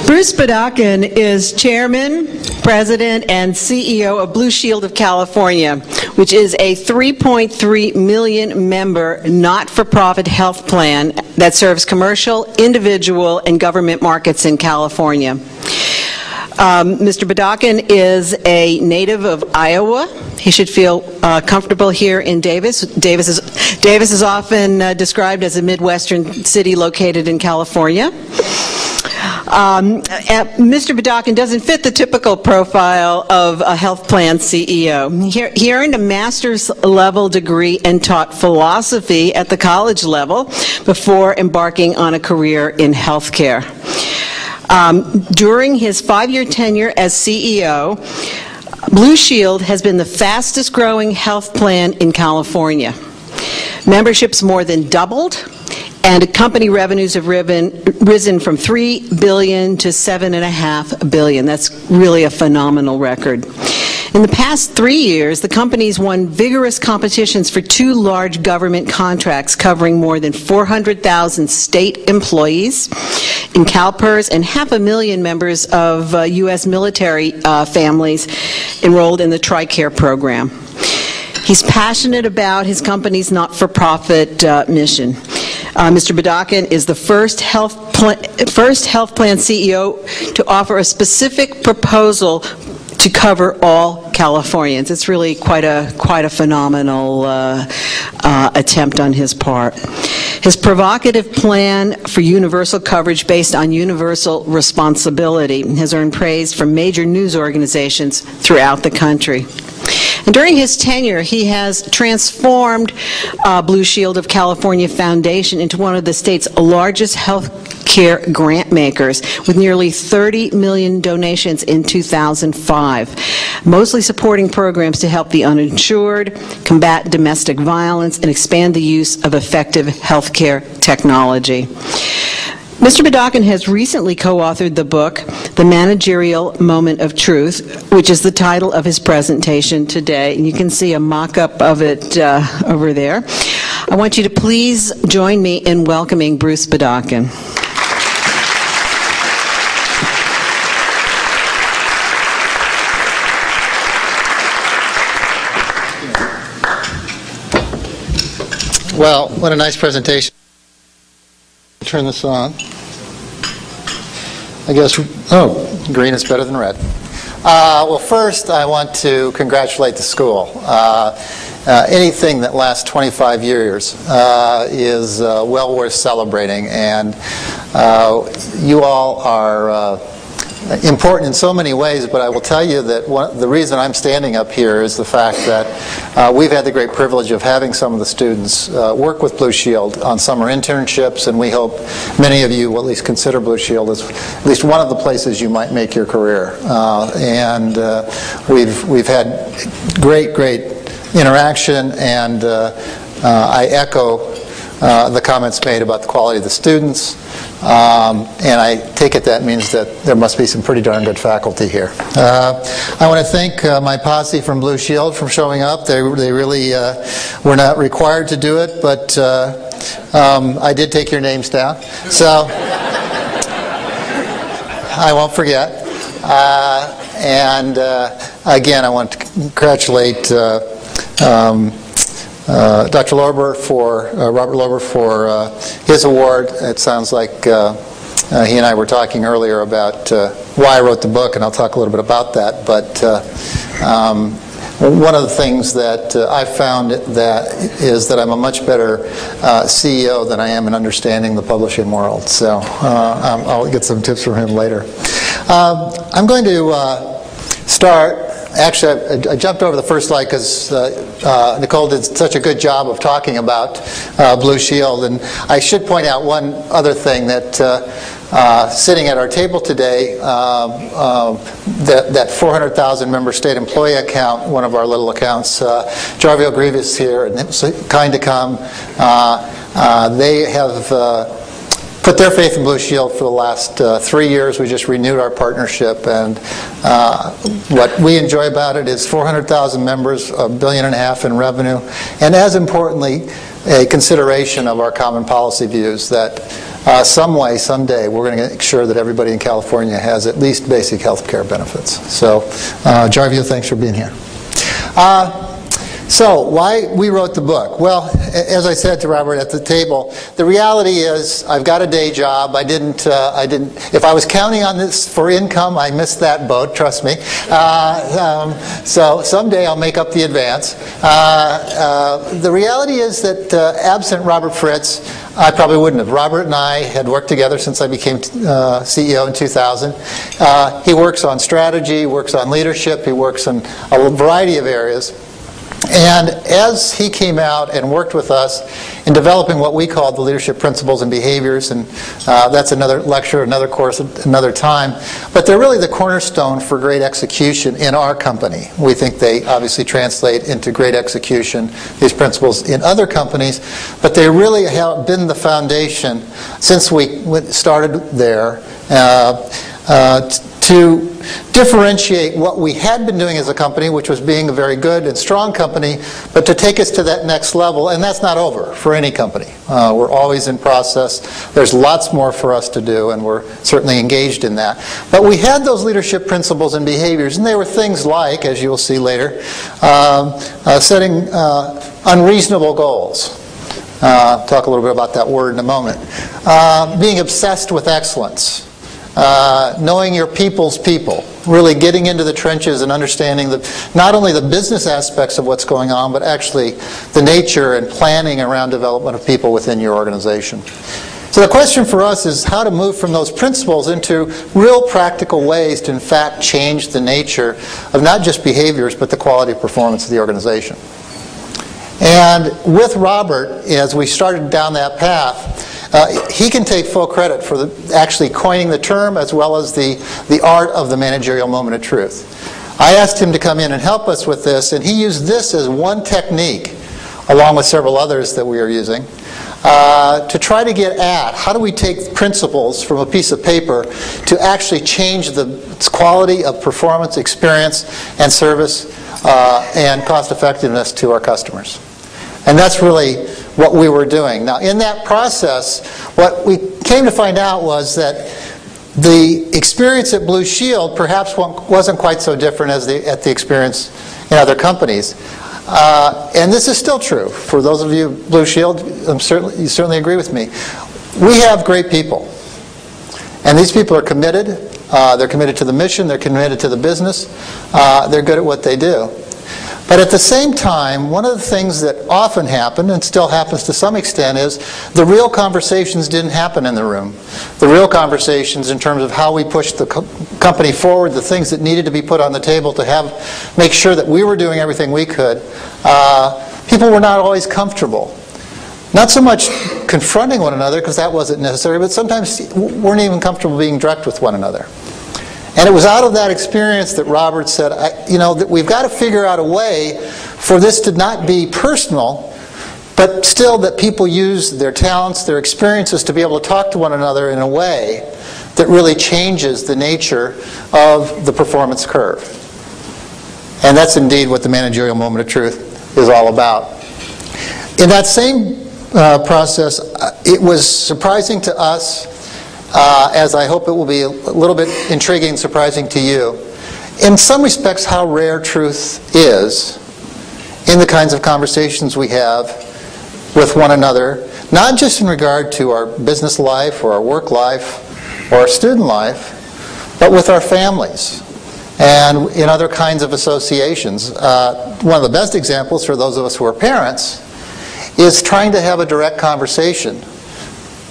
Bruce Bodaken is Chairman, President, and CEO of Blue Shield of California, which is a 3.3 million member not-for-profit health plan that serves commercial, individual, and government markets in California. Mr. Bodaken is a native of Iowa. He should feel comfortable here in Davis. Davis is often described as a Midwestern city located in California. Mr. Bodaken doesn't fit the typical profile of a health plan CEO. He earned a master's level degree and taught philosophy at the college level before embarking on a career in healthcare. During his 5-year tenure as CEO, Blue Shield has been the fastest growing health plan in California. Memberships more than doubled, and company revenues have risen from $3 billion to $7.5 billion. That's really a phenomenal record. In the past 3 years, the company's won vigorous competitions for 2 large government contracts covering more than 400,000 state employees in CalPERS and 500,000 members of U.S. military families enrolled in the TRICARE program. He's passionate about his company's not-for-profit mission. Mr. Bodaken is the first health plan CEO to offer a specific proposal to cover all Californians. It's really quite a phenomenal attempt on his part. His provocative plan for universal coverage based on universal responsibility has earned praise from major news organizations throughout the country. And during his tenure, he has transformed Blue Shield of California Foundation into one of the state's largest health care grant makers, with nearly 30 million donations in 2005, mostly supporting programs to help the uninsured, combat domestic violence, and expand the use of effective health care technology. Mr. Bodaken has recently co-authored the book, The Managerial Moment of Truth, which is the title of his presentation today. And you can see a mock-up of it over there. I want you to please join me in welcoming Bruce Bodaken. Well, what a nice presentation. Turn this on. I guess, green is better than red. Well, first I want to congratulate the school. Anything that lasts 25 years is well worth celebrating, and you all are important in so many ways, but I will tell you that the reason I'm standing up here is the fact that we've had the great privilege of having some of the students work with Blue Shield on summer internships, and we hope many of you will at least consider Blue Shield as at least one of the places you might make your career. We've had great interaction, and I echo the comments made about the quality of the students. And I take it that means that there must be some pretty darn good faculty here. I want to thank my posse from Blue Shield for showing up. They really were not required to do it, but I did take your names down. So I won't forget. And again, I want to congratulate Dr. Robert Lorber for his award. It sounds like he and I were talking earlier about why I wrote the book, and I'll talk a little bit about that. But one of the things that I've found is that I'm a much better CEO than I am in understanding the publishing world. So I'll get some tips from him later. I'm going to start. Actually, I jumped over the first slide because Nicole did such a good job of talking about Blue Shield. And I should point out one other thing, that sitting at our table today, that 400,000 member state employee account, one of our little accounts, Jarvio Grievous here, and it was kind to come. They have put their faith in Blue Shield for the last 3 years. We just renewed our partnership, and what we enjoy about it is 400,000 members, $1.5 billion in revenue, and as importantly, a consideration of our common policy views, that some way, someday, we're going to make sure that everybody in California has at least basic health care benefits. So, Jarvia, thanks for being here. So, why we wrote the book? Well, as I said to Robert at the table, the reality is I've got a day job. I didn't. If I was counting on this for income, I missed that boat. Trust me. So someday I'll make up the advance. The reality is that absent Robert Fritz, I probably wouldn't have. Robert and I had worked together since I became CEO in 2000. He works on strategy, works on leadership, he works in a variety of areas. And as he came out and worked with us in developing what we called the leadership principles and behaviors, and that's another lecture, another course, another time, but they're really the cornerstone for great execution in our company. We think they obviously translate into great execution, these principles in other companies, but they really have been the foundation since we started there to differentiate what we had been doing as a company, which was being a very good and strong company, but to take us to that next level, and that's not over for any company. We're always in process. There's lots more for us to do, and we're certainly engaged in that. But we had those leadership principles and behaviors, and they were things like, as you will see later, setting unreasonable goals. Talk a little bit about that word in a moment. Being obsessed with excellence. Knowing your people's people, really getting into the trenches and understanding not only the business aspects of what's going on, but actually the nature and planning around development of people within your organization. So the question for us is how to move from those principles into real practical ways to in fact change the nature of not just behaviors, but the quality of performance of the organization. And with Robert, as we started down that path, he can take full credit for actually coining the term as well as the art of the managerial moment of truth. I asked him to come in and help us with this, and he used this as one technique, along with several others that we are using, to try to get at how do we take principles from a piece of paper to actually change the quality of performance, experience, and service and cost effectiveness to our customers. And that's really what we were doing. Now, in that process, what we came to find out was that the experience at Blue Shield perhaps wasn't quite so different as at the experience in other companies. And this is still true. For those of you at Blue Shield, you certainly agree with me. We have great people. And these people are committed. They're committed to the mission. They're committed to the business. They're good at what they do. But at the same time, one of the things that often happened, and still happens to some extent, is the real conversations didn't happen in the room. The real conversations in terms of how we pushed the company forward, the things that needed to be put on the table to make sure that we were doing everything we could, people were not always comfortable. Not so much confronting one another, because that wasn't necessary, but sometimes weren't even comfortable being direct with one another. And it was out of that experience that Robert said, that we've got to figure out a way for this to not be personal, but still that people use their talents, their experiences to be able to talk to one another in a way that really changes the nature of the performance curve. And that's indeed what the managerial moment of truth is all about. In that same process, it was surprising to us, as I hope it will be a little bit intriguing and surprising to you, in some respects how rare truth is in the kinds of conversations we have with one another, not just in regard to our business life or our work life or our student life, but with our families and in other kinds of associations. One of the best examples for those of us who are parents is trying to have a direct conversation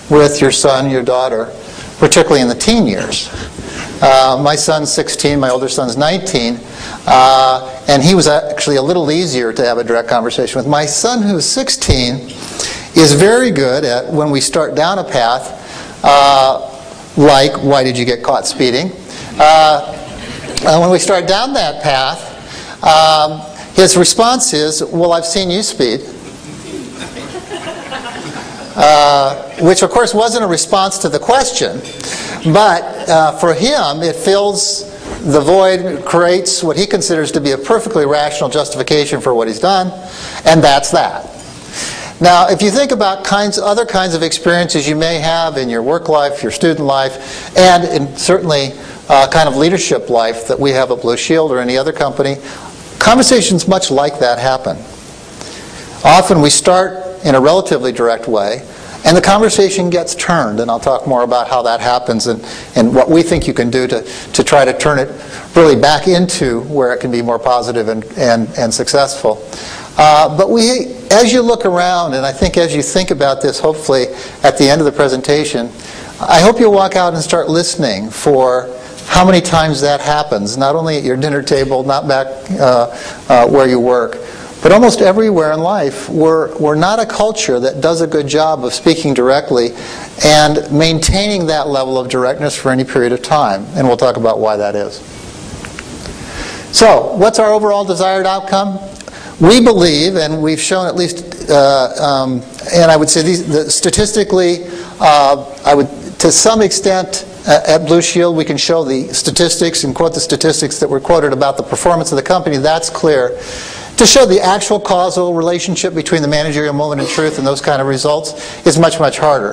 with your son, your daughter, particularly in the teen years. My son's 16, my older son's 19, and he was actually a little easier to have a direct conversation with. My son, who's 16, is very good at, when we start down a path, like, why did you get caught speeding? When we start down that path, his response is, well, I've seen you speed. Which of course wasn't a response to the question, but for him it fills the void, creates what he considers to be a perfectly rational justification for what he's done, and that's that. Now, if you think about other kinds of experiences you may have in your work life, your student life, and in certainly kind of leadership life that we have at Blue Shield or any other company, conversations much like that happen. Often we start in a relatively direct way, and the conversation gets turned, and I'll talk more about how that happens and what we think you can do to try to turn it really back into where it can be more positive and successful. But as you look around, and I think as you think about this, hopefully at the end of the presentation, I hope you'll walk out and start listening for how many times that happens, not only at your dinner table, not back where you work, but almost everywhere in life. We're not a culture that does a good job of speaking directly and maintaining that level of directness for any period of time, and we'll talk about why that is. So, what's our overall desired outcome? We believe, and we've shown at least, and I would say statistically, to some extent, at Blue Shield, we can show the statistics and quote the statistics that were quoted about the performance of the company. That's clear. To show the actual causal relationship between the managerial moment and truth and those kind of results is much, much harder.